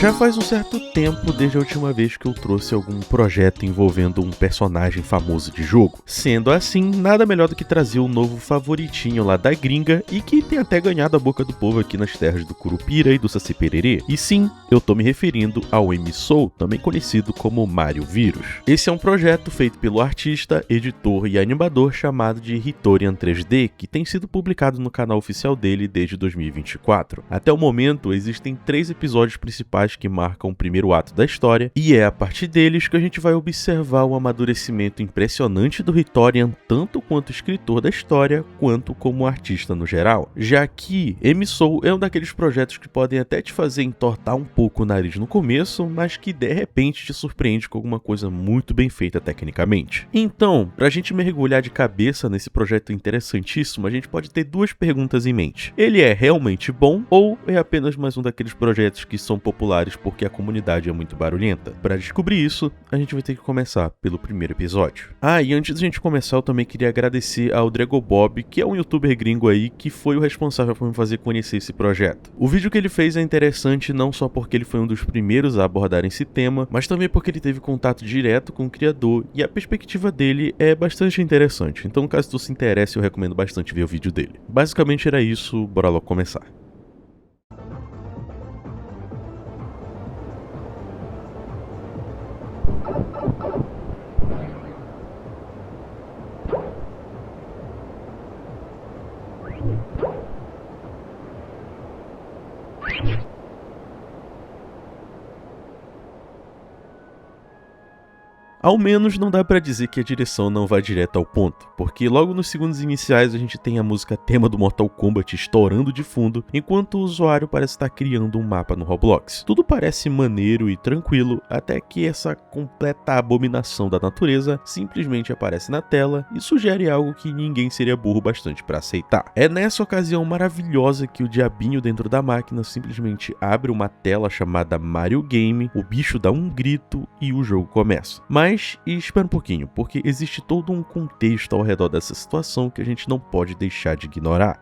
Já faz um certo tempo desde a última vez que eu trouxe algum projeto envolvendo um personagem famoso de jogo. Sendo assim, nada melhor do que trazer o novo favoritinho lá da gringa e que tem até ganhado a boca do povo aqui nas terras do Curupira e do Saci Pererê. E sim, eu tô me referindo ao MSOU, também conhecido como Mario Vírus. Esse é um projeto feito pelo artista, editor e animador chamado de Hitorian 3D, que tem sido publicado no canal oficial dele desde 2024. Até o momento, existem 3 episódios principais que marcam o primeiro ato da história, e é a partir deles que a gente vai observar o amadurecimento impressionante do Hitorian, tanto quanto escritor da história, quanto como artista no geral. Já que MSOU é um daqueles projetos que podem até te fazer entortar um pouco o nariz no começo, mas que de repente te surpreende com alguma coisa muito bem feita tecnicamente. Então, pra gente mergulhar de cabeça nesse projeto interessantíssimo, a gente pode ter 2 perguntas em mente. Ele é realmente bom ou é apenas mais um daqueles projetos que são populares porque a comunidade é muito barulhenta? Para descobrir isso, a gente vai ter que começar pelo primeiro episódio. E antes da gente começar, eu também queria agradecer ao Dragobob, que é um youtuber gringo aí, que foi o responsável por me fazer conhecer esse projeto. O vídeo que ele fez é interessante não só porque ele foi um dos primeiros a abordar esse tema, mas também porque ele teve contato direto com o criador e a perspectiva dele é bastante interessante. Então, caso tu se interesse, eu recomendo bastante ver o vídeo dele. Basicamente era isso, bora logo começar. Ao menos não dá pra dizer que a direção não vai direto ao ponto, porque logo nos segundos iniciais a gente tem a música tema do Mortal Kombat estourando de fundo, enquanto o usuário parece estar criando um mapa no Roblox. Tudo parece maneiro e tranquilo, até que essa completa abominação da natureza simplesmente aparece na tela e sugere algo que ninguém seria burro bastante pra aceitar. É nessa ocasião maravilhosa que o diabinho dentro da máquina simplesmente abre uma tela chamada Mario Game, o bicho dá um grito e o jogo começa. Mas espera um pouquinho, porque existe todo um contexto ao redor dessa situação que a gente não pode deixar de ignorar.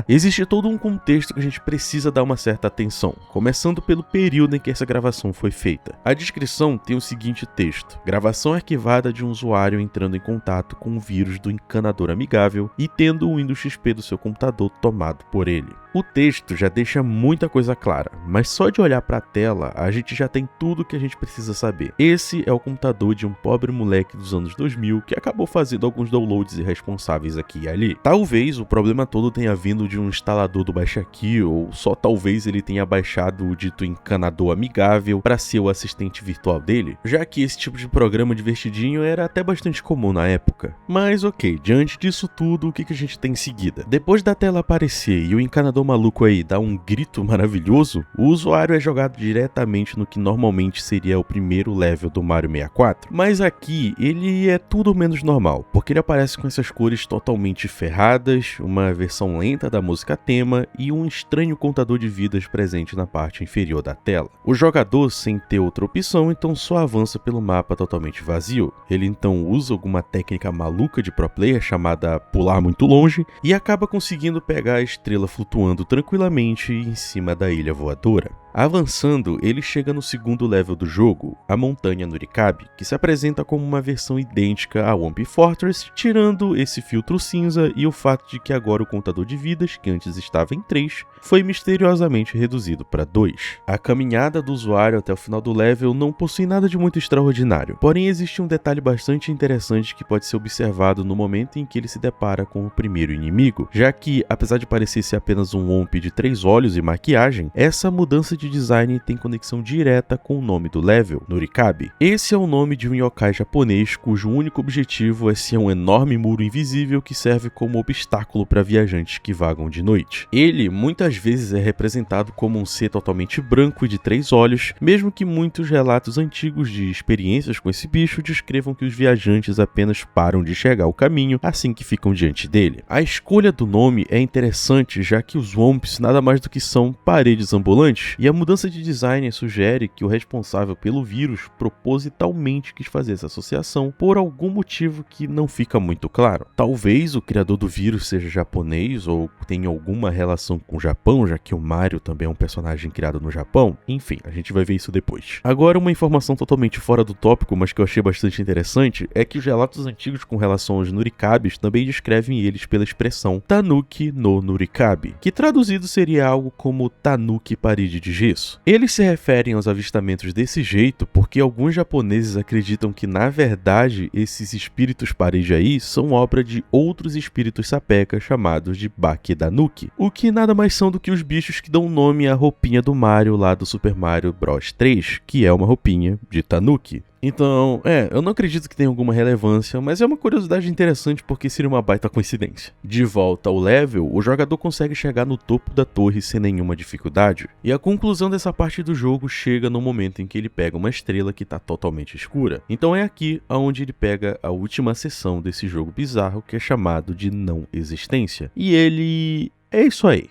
Existe todo um contexto que a gente precisa dar uma certa atenção, começando pelo período em que essa gravação foi feita. A descrição tem o seguinte texto: gravação arquivada de um usuário entrando em contato com o vírus do encanador amigável e tendo o Windows XP do seu computador tomado por ele. O texto já deixa muita coisa clara, mas só de olhar para a tela a gente já tem tudo o que a gente precisa saber. Esse é o computador de um pobre moleque dos anos 2000 que acabou fazendo alguns downloads irresponsáveis aqui e ali. Talvez o problema todo tenha vindo de um instalador do Baixa Aqui, ou só talvez ele tenha baixado o dito encanador amigável para ser o assistente virtual dele, já que esse tipo de programa divertidinho era até bastante comum na época. Mas ok, diante disso tudo, o que a gente tem em seguida? Depois da tela aparecer e o encanador maluco aí dá um grito maravilhoso, o usuário é jogado diretamente no que normalmente seria o primeiro level do Mario 64, mas aqui ele é tudo menos normal, porque ele aparece com essas cores totalmente ferradas, uma versão lenta da música tema e um estranho contador de vidas presente na parte inferior da tela. O jogador, sem ter outra opção, então só avança pelo mapa totalmente vazio. Ele então usa alguma técnica maluca de pro player chamada pular muito longe e acaba conseguindo pegar a estrela flutuando tranquilamente em cima da ilha voadora. Avançando, ele chega no segundo level do jogo, a Montanha Nurikabe, que se apresenta como uma versão idêntica a Whompy Fortress, tirando esse filtro cinza e o fato de que agora o contador de vidas, que antes estava em 3, foi misteriosamente reduzido para 2. A caminhada do usuário até o final do level não possui nada de muito extraordinário, porém existe um detalhe bastante interessante que pode ser observado no momento em que ele se depara com o primeiro inimigo, já que, apesar de parecer ser apenas um Whompy de 3 olhos e maquiagem, essa mudança de design tem conexão direta com o nome do level, Nurikabe. Esse é o nome de um yokai japonês cujo único objetivo é ser um enorme muro invisível que serve como obstáculo para viajantes que vagam de noite. Ele muitas vezes é representado como um ser totalmente branco e de 3 olhos, mesmo que muitos relatos antigos de experiências com esse bicho descrevam que os viajantes apenas param de enxergar o caminho assim que ficam diante dele. A escolha do nome é interessante, já que os Whomps nada mais do que são paredes ambulantes, e a mudança de design sugere que o responsável pelo vírus propositalmente quis fazer essa associação por algum motivo que não fica muito claro. Talvez o criador do vírus seja japonês ou tenha alguma relação com o Japão, já que o Mario também é um personagem criado no Japão. Enfim, a gente vai ver isso depois. Agora, uma informação totalmente fora do tópico, mas que eu achei bastante interessante, é que os relatos antigos com relação aos Nurikabes também descrevem eles pela expressão Tanuki no Nurikabe, que traduzido seria algo como Tanuki parede de gesso. Eles se referem aos avistamentos desse jeito porque alguns japoneses acreditam que, na verdade, esses espíritos parede aí são obra de outros espíritos sapecas chamados de Bakedanuki, o que nada mais são do que os bichos que dão nome à roupinha do Mario lá do Super Mario Bros 3, que é uma roupinha de Tanuki. Então, eu não acredito que tenha alguma relevância, mas é uma curiosidade interessante porque seria uma baita coincidência. De volta ao level, o jogador consegue chegar no topo da torre sem nenhuma dificuldade, e a conclusão dessa parte do jogo chega no momento em que ele pega uma estrela que está totalmente escura. Então é aqui onde ele pega a última seção desse jogo bizarro que é chamado de não existência. E ele... é isso aí.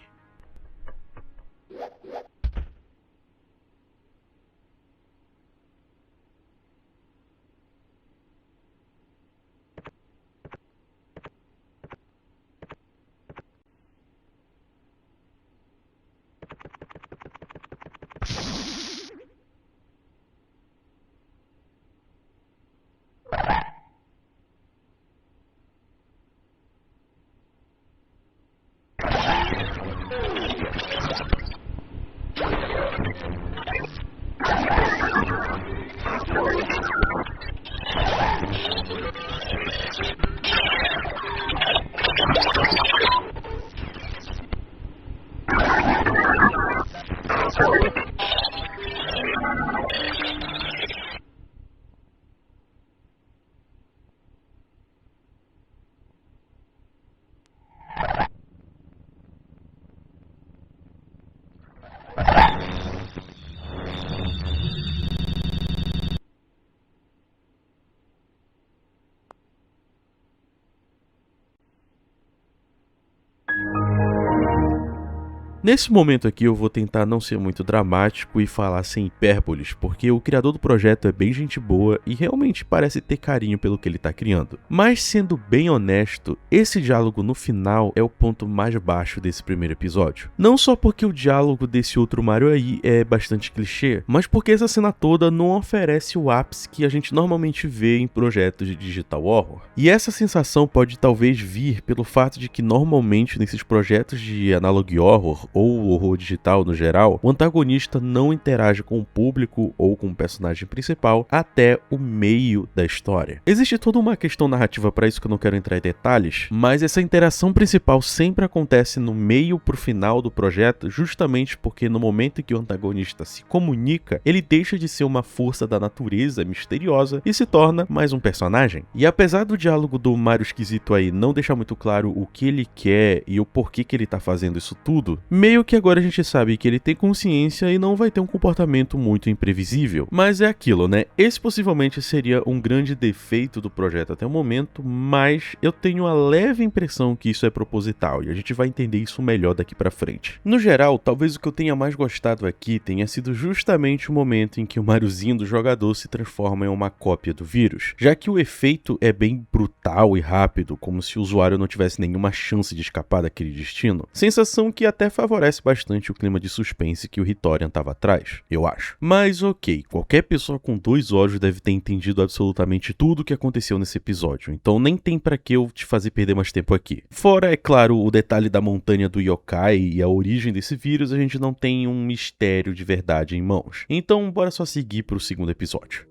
Nesse momento aqui eu vou tentar não ser muito dramático e falar sem hipérboles, porque o criador do projeto é bem gente boa e realmente parece ter carinho pelo que ele tá criando. Mas sendo bem honesto, esse diálogo no final é o ponto mais baixo desse primeiro episódio. Não só porque o diálogo desse outro Mario aí é bastante clichê, mas porque essa cena toda não oferece o ápice que a gente normalmente vê em projetos de digital horror. E essa sensação pode talvez vir pelo fato de que normalmente nesses projetos de analog horror ou horror digital no geral, o antagonista não interage com o público ou com o personagem principal até o meio da história. Existe toda uma questão narrativa para isso que eu não quero entrar em detalhes, mas essa interação principal sempre acontece no meio pro final do projeto, justamente porque no momento em que o antagonista se comunica, ele deixa de ser uma força da natureza misteriosa e se torna mais um personagem. E apesar do diálogo do Mario esquisito aí não deixar muito claro o que ele quer e o porquê que ele tá fazendo isso tudo, meio que agora a gente sabe que ele tem consciência e não vai ter um comportamento muito imprevisível. Mas é aquilo, né? Esse possivelmente seria um grande defeito do projeto até o momento, mas eu tenho a leve impressão que isso é proposital e a gente vai entender isso melhor daqui pra frente. No geral, talvez o que eu tenha mais gostado aqui tenha sido justamente o momento em que o Mariozinho do jogador se transforma em uma cópia do vírus, já que o efeito é bem brutal e rápido, como se o usuário não tivesse nenhuma chance de escapar daquele destino. Sensação que até favorece bastante o clima de suspense que o Hitorian estava atrás, eu acho. Mas ok, qualquer pessoa com 2 olhos deve ter entendido absolutamente tudo o que aconteceu nesse episódio, então nem tem pra que eu te fazer perder mais tempo aqui. Fora, é claro, o detalhe da montanha do yokai e a origem desse vírus, a gente não tem um mistério de verdade em mãos. Então bora só seguir pro segundo episódio.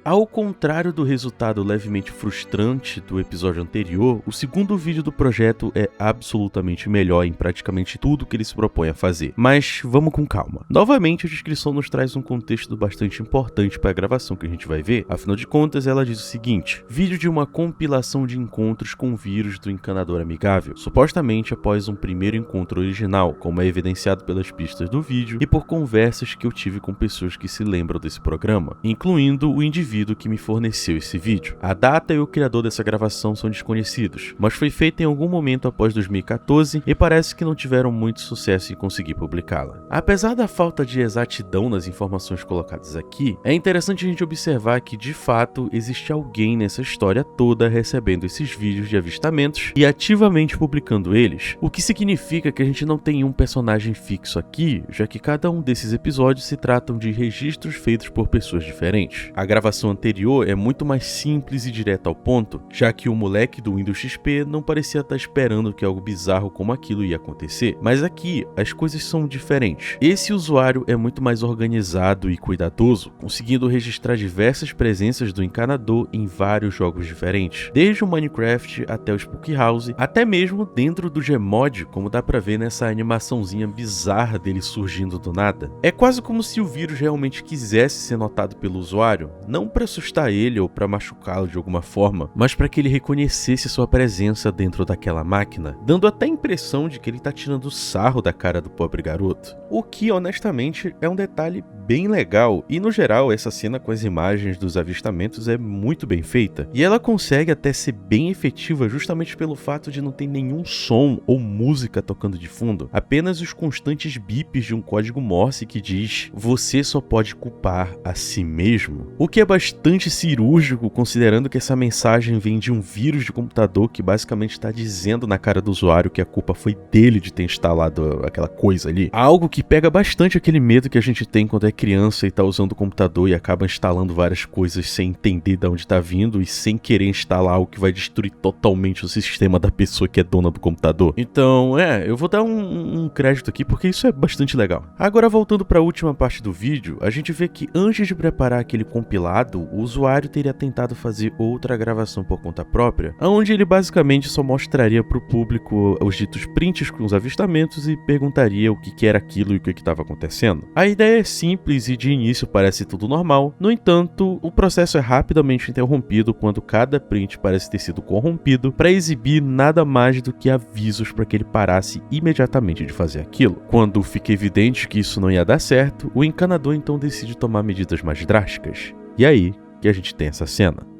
Ao contrário do resultado levemente frustrante do episódio anterior, o segundo vídeo do projeto é absolutamente melhor em praticamente tudo que ele se propõe a fazer. Mas vamos com calma. Novamente, a descrição nos traz um contexto bastante importante para a gravação que a gente vai ver, afinal de contas ela diz o seguinte: vídeo de uma compilação de encontros com vírus do encanador amigável, supostamente após um primeiro encontro original, como é evidenciado pelas pistas do vídeo e por conversas que eu tive com pessoas que se lembram desse programa, incluindo o indivíduo indivíduo que me forneceu esse vídeo. A data e o criador dessa gravação são desconhecidos, mas foi feita em algum momento após 2014 e parece que não tiveram muito sucesso em conseguir publicá-la. Apesar da falta de exatidão nas informações colocadas aqui, é interessante a gente observar que de fato existe alguém nessa história toda recebendo esses vídeos de avistamentos e ativamente publicando eles, o que significa que a gente não tem um personagem fixo aqui, já que cada um desses episódios se tratam de registros feitos por pessoas diferentes. A gravação anterior é muito mais simples e direta ao ponto, já que o moleque do Windows XP não parecia estar esperando que algo bizarro como aquilo ia acontecer, mas aqui as coisas são diferentes. Esse usuário é muito mais organizado e cuidadoso, conseguindo registrar diversas presenças do encanador em vários jogos diferentes, desde o Minecraft até o Spooky House, até mesmo dentro do Gmod, como dá pra ver nessa animaçãozinha bizarra dele surgindo do nada. É quase como se o vírus realmente quisesse ser notado pelo usuário, não para assustar ele ou para machucá-lo de alguma forma, mas para que ele reconhecesse sua presença dentro daquela máquina, dando até a impressão de que ele tá tirando sarro da cara do pobre garoto. O que, honestamente, é um detalhe bem legal, e no geral essa cena com as imagens dos avistamentos é muito bem feita, e ela consegue até ser bem efetiva justamente pelo fato de não ter nenhum som ou música tocando de fundo, apenas os constantes bips de um código Morse que diz: "Você só pode culpar a si mesmo", o que é bastante cirúrgico considerando que essa mensagem vem de um vírus de computador que basicamente está dizendo na cara do usuário que a culpa foi dele de ter instalado aquela coisa ali. Algo que pega bastante aquele medo que a gente tem quando é criança e tá usando o computador e acaba instalando várias coisas sem entender de onde tá vindo e sem querer instalar algo que vai destruir totalmente o sistema da pessoa que é dona do computador. Então, eu vou dar um crédito aqui porque isso é bastante legal. Agora, voltando para a última parte do vídeo, a gente vê que antes de preparar aquele compilado, o usuário teria tentado fazer outra gravação por conta própria, onde ele basicamente só mostraria para o público os ditos prints com os avistamentos e perguntaria o que era aquilo e o que estava acontecendo. A ideia é simples e de início parece tudo normal, no entanto, o processo é rapidamente interrompido quando cada print parece ter sido corrompido para exibir nada mais do que avisos para que ele parasse imediatamente de fazer aquilo. Quando fica evidente que isso não ia dar certo, o encanador então decide tomar medidas mais drásticas. E aí que a gente tem essa cena.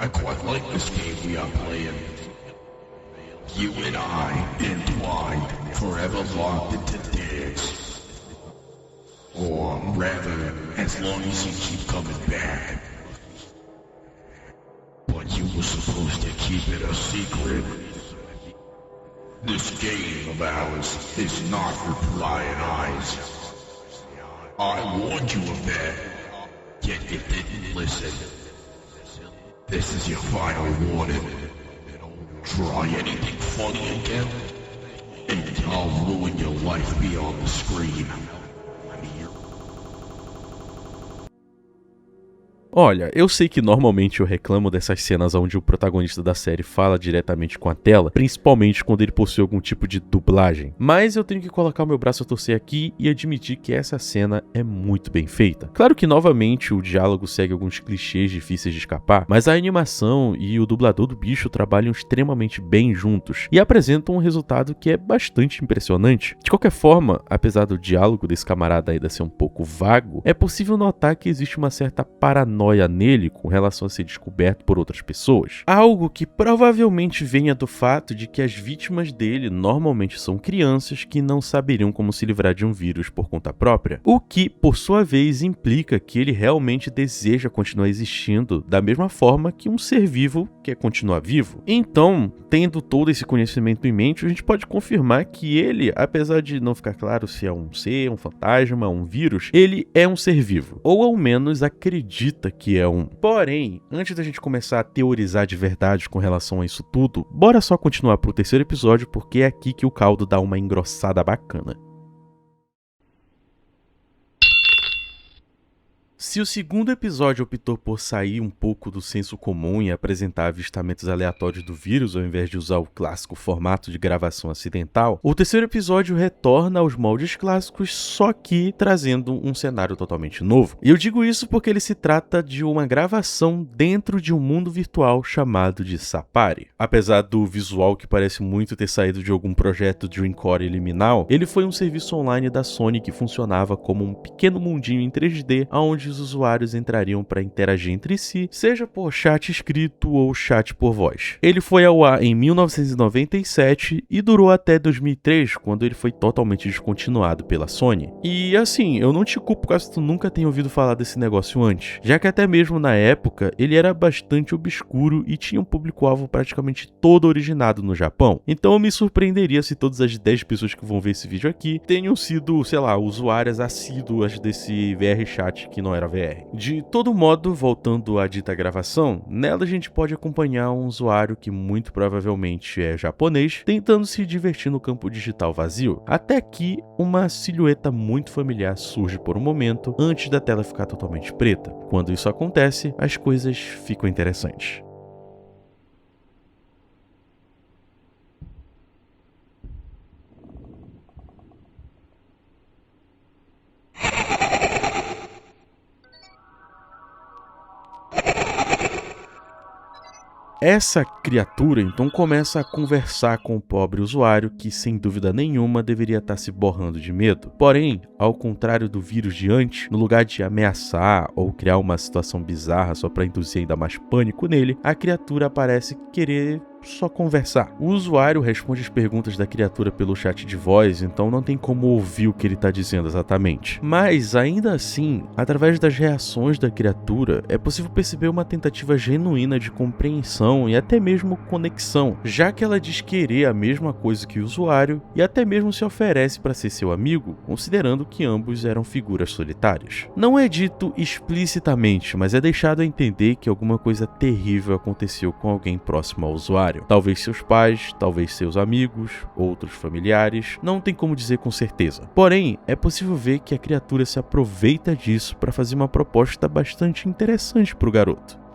I quite like this game we are playing. You and I, entwined, forever locked into dance. Or rather, as long as you keep coming back. But you were supposed to keep it a secret. This game of ours is not for prying eyes. I warned you of that, yet you didn't listen. This is your final warning. Try anything funny again, and I'll ruin your life beyond the screen. Olha, eu sei que normalmente eu reclamo dessas cenas onde o protagonista da série fala diretamente com a tela, principalmente quando ele possui algum tipo de dublagem, mas eu tenho que colocar o meu braço a torcer aqui e admitir que essa cena é muito bem feita. Claro que novamente o diálogo segue alguns clichês difíceis de escapar, mas a animação e o dublador do bicho trabalham extremamente bem juntos e apresentam um resultado que é bastante impressionante. De qualquer forma, apesar do diálogo desse camarada ainda ser um pouco vago, é possível notar que existe uma certa paranoia nele com relação a ser descoberto por outras pessoas. Algo que provavelmente venha do fato de que as vítimas dele normalmente são crianças que não saberiam como se livrar de um vírus por conta própria, o que, por sua vez, implica que ele realmente deseja continuar existindo da mesma forma que um ser vivo quer continuar vivo. Então, tendo todo esse conhecimento em mente, a gente pode confirmar que ele, apesar de não ficar claro se é um ser, um fantasma, um vírus, ele é um ser vivo, ou ao menos acredita que é um. Porém, antes da gente começar a teorizar de verdade com relação a isso tudo, bora só continuar pro terceiro episódio, porque é aqui que o caldo dá uma engrossada bacana. Se o segundo episódio optou por sair um pouco do senso comum e apresentar avistamentos aleatórios do vírus ao invés de usar o clássico formato de gravação acidental, o terceiro episódio retorna aos moldes clássicos, só que trazendo um cenário totalmente novo. E eu digo isso porque ele se trata de uma gravação dentro de um mundo virtual chamado de Sapari. Apesar do visual que parece muito ter saído de algum projeto Dreamcore liminal, ele foi um serviço online da Sony que funcionava como um pequeno mundinho em 3D, onde os usuários entrariam para interagir entre si, seja por chat escrito ou chat por voz. Ele foi ao ar em 1997 e durou até 2003, quando ele foi totalmente descontinuado pela Sony. E assim, eu não te culpo caso tu nunca tenha ouvido falar desse negócio antes, já que até mesmo na época ele era bastante obscuro e tinha um público-alvo praticamente todo originado no Japão. Então eu me surpreenderia se todas as 10 pessoas que vão ver esse vídeo aqui tenham sido, sei lá, usuárias assíduas desse VR chat que não era VR. De todo modo, voltando à dita gravação, nela a gente pode acompanhar um usuário que muito provavelmente é japonês, tentando se divertir no campo digital vazio, até que uma silhueta muito familiar surge por um momento, antes da tela ficar totalmente preta. Quando isso acontece, as coisas ficam interessantes. Essa criatura então começa a conversar com o pobre usuário que, sem dúvida nenhuma, deveria estar se borrando de medo. Porém, ao contrário do vírus de antes, no lugar de ameaçar ou criar uma situação bizarra só para induzir ainda mais pânico nele, a criatura parece querer só conversar. O usuário responde as perguntas da criatura pelo chat de voz, então não tem como ouvir o que ele está dizendo exatamente. Mas, ainda assim, através das reações da criatura, é possível perceber uma tentativa genuína de compreensão e até mesmo conexão, já que ela diz querer a mesma coisa que o usuário e até mesmo se oferece para ser seu amigo, considerando que ambos eram figuras solitárias. Não é dito explicitamente, mas é deixado a entender que alguma coisa terrível aconteceu com alguém próximo ao usuário. Talvez seus pais, talvez seus amigos, outros familiares, não tem como dizer com certeza. Porém, é possível ver que a criatura se aproveita disso para fazer uma proposta bastante interessante para o garoto.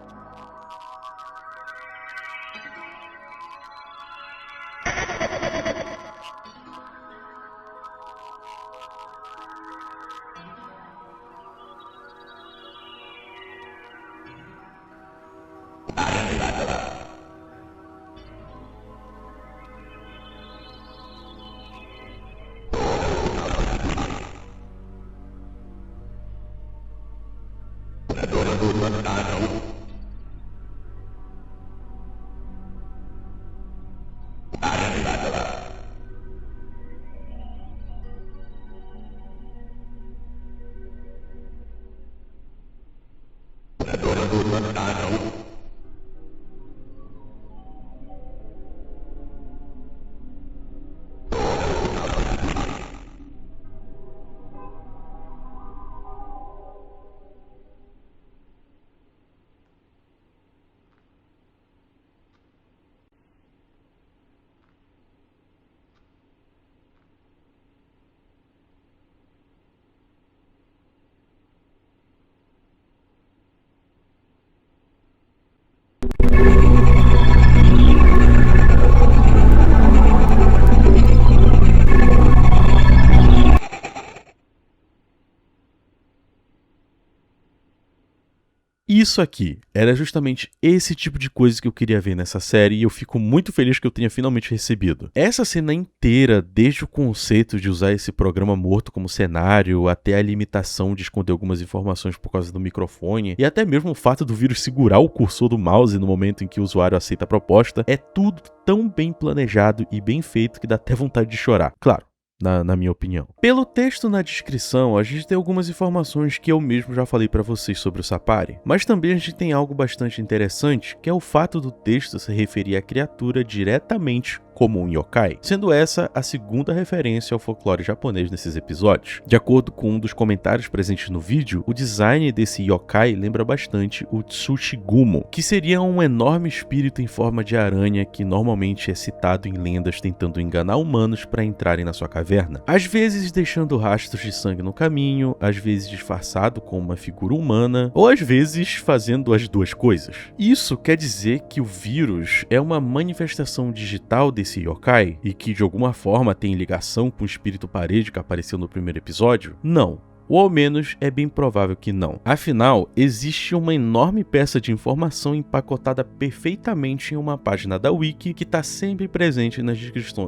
Isso aqui era justamente esse tipo de coisa que eu queria ver nessa série e eu fico muito feliz que eu tenha finalmente recebido. Essa cena inteira, desde o conceito de usar esse programa morto como cenário, até a limitação de esconder algumas informações por causa do microfone, e até mesmo o fato do vírus segurar o cursor do mouse no momento em que o usuário aceita a proposta, é tudo tão bem planejado e bem feito que dá até vontade de chorar. Claro, na minha opinião. Pelo texto na descrição, a gente tem algumas informações que eu mesmo já falei pra vocês sobre o Sapari, mas também a gente tem algo bastante interessante, que é o fato do texto se referir à criatura diretamente como um yokai, sendo essa a segunda referência ao folclore japonês nesses episódios. De acordo com um dos comentários presentes no vídeo, o design desse yokai lembra bastante o Tsushigumo, que seria um enorme espírito em forma de aranha que normalmente é citado em lendas tentando enganar humanos para entrarem na sua caverna. Às vezes deixando rastros de sangue no caminho, às vezes disfarçado com uma figura humana, ou às vezes fazendo as duas coisas. Isso quer dizer que o vírus é uma manifestação digital desse yokai e que de alguma forma tem ligação com o espírito parede que apareceu no primeiro episódio? Não. Ou ao menos é bem provável que não. Afinal, existe uma enorme peça de informação empacotada perfeitamente em uma página da Wiki que está sempre presente nas descrições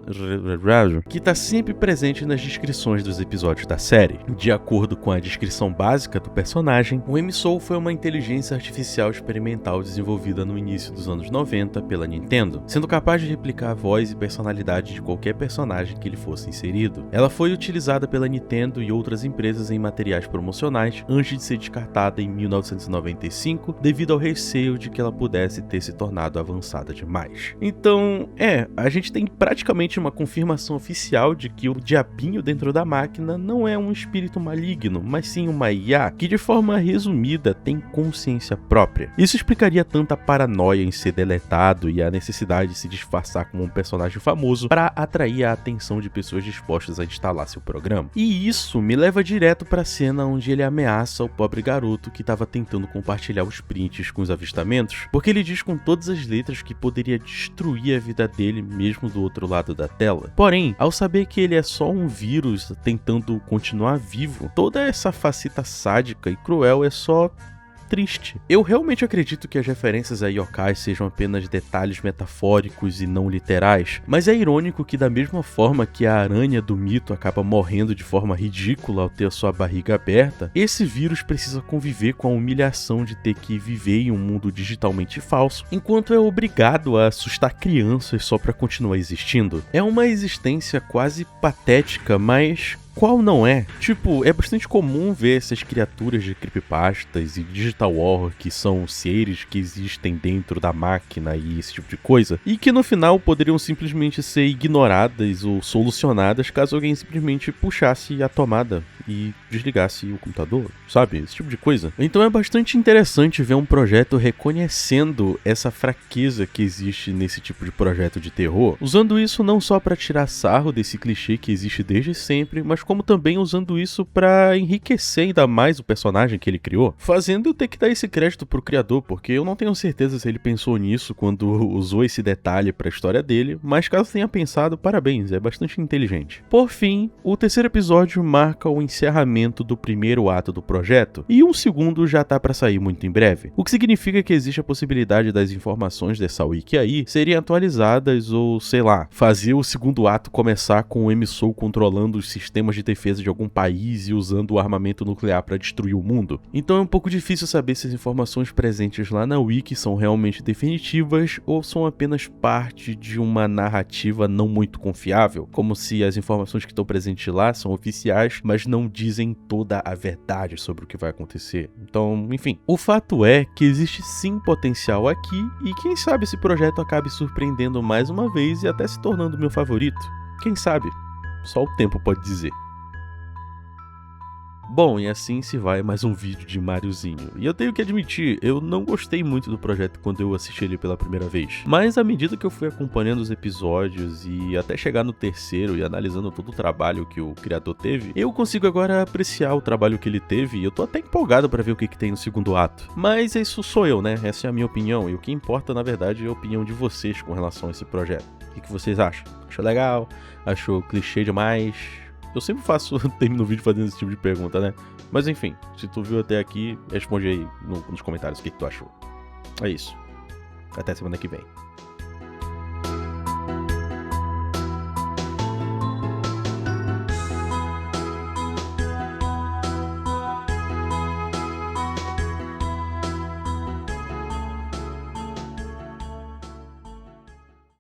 dos episódios da série. De acordo com a descrição básica do personagem, o M-Soul foi uma inteligência artificial experimental desenvolvida no início dos anos 90 pela Nintendo, sendo capaz de replicar a voz e personalidade de qualquer personagem que lhe fosse inserido. Ela foi utilizada pela Nintendo e outras empresas em materiais promocionais antes de ser descartada em 1995 devido ao receio de que ela pudesse ter se tornado avançada demais. Então, a gente tem praticamente uma confirmação oficial de que o diabinho dentro da máquina não é um espírito maligno, mas sim uma IA que de forma resumida tem consciência própria. Isso explicaria tanta paranoia em ser deletado e a necessidade de se disfarçar como um personagem famoso para atrair a atenção de pessoas dispostas a instalar seu programa. E isso me leva direto para a cena onde ele ameaça o pobre garoto que estava tentando compartilhar os prints com os avistamentos, porque ele diz com todas as letras que poderia destruir a vida dele mesmo do outro lado da tela. Porém, ao saber que ele é só um vírus tentando continuar vivo, toda essa faceta sádica e cruel é só triste. Eu realmente acredito que as referências a yokai sejam apenas detalhes metafóricos e não literais, mas é irônico que da mesma forma que a aranha do mito acaba morrendo de forma ridícula ao ter a sua barriga aberta, esse vírus precisa conviver com a humilhação de ter que viver em um mundo digitalmente falso, enquanto é obrigado a assustar crianças só para continuar existindo. É uma existência quase patética, mas qual não é? Tipo, é bastante comum ver essas criaturas de creepypastas e digital horror que são seres que existem dentro da máquina e esse tipo de coisa, e que no final poderiam simplesmente ser ignoradas ou solucionadas caso alguém simplesmente puxasse a tomada e desligasse o computador, sabe? Esse tipo de coisa. Então é bastante interessante ver um projeto reconhecendo essa fraqueza que existe nesse tipo de projeto de terror, usando isso não só para tirar sarro desse clichê que existe desde sempre, mas como também usando isso para enriquecer ainda mais o personagem que ele criou, fazendo eu ter que dar esse crédito pro criador, porque eu não tenho certeza se ele pensou nisso quando usou esse detalhe para a história dele, mas caso tenha pensado, parabéns, é bastante inteligente. Por fim, o terceiro episódio marca o encerramento do primeiro ato do projeto, e um segundo já tá para sair muito em breve, o que significa que existe a possibilidade das informações dessa wiki aí serem atualizadas ou, sei lá, fazer o segundo ato começar com o M-Soul controlando os sistemas de defesa de algum país e usando o armamento nuclear para destruir o mundo. Então é um pouco difícil saber se as informações presentes lá na wiki são realmente definitivas ou são apenas parte de uma narrativa não muito confiável, como se as informações que estão presentes lá são oficiais, mas não dizem toda a verdade sobre o que vai acontecer. Então, enfim, o fato é que existe sim potencial aqui e quem sabe esse projeto acabe surpreendendo mais uma vez e até se tornando meu favorito. Quem sabe? Só o tempo pode dizer. Bom, e assim se vai mais um vídeo de Mariozinho. E eu tenho que admitir, eu não gostei muito do projeto quando eu assisti ele pela primeira vez. Mas à medida que eu fui acompanhando os episódios e até chegar no terceiro e analisando todo o trabalho que o criador teve, eu consigo agora apreciar o trabalho que ele teve e eu tô até empolgado pra ver o que tem no segundo ato. Mas isso sou eu, né? Essa é a minha opinião e o que importa na verdade é a opinião de vocês com relação a esse projeto. O que vocês acham? Achou legal? Achou clichê demais? Eu sempre termino o vídeo fazendo esse tipo de pergunta, né? Mas enfim, se tu viu até aqui, responde aí nos comentários o que tu achou. É isso. Até semana que vem.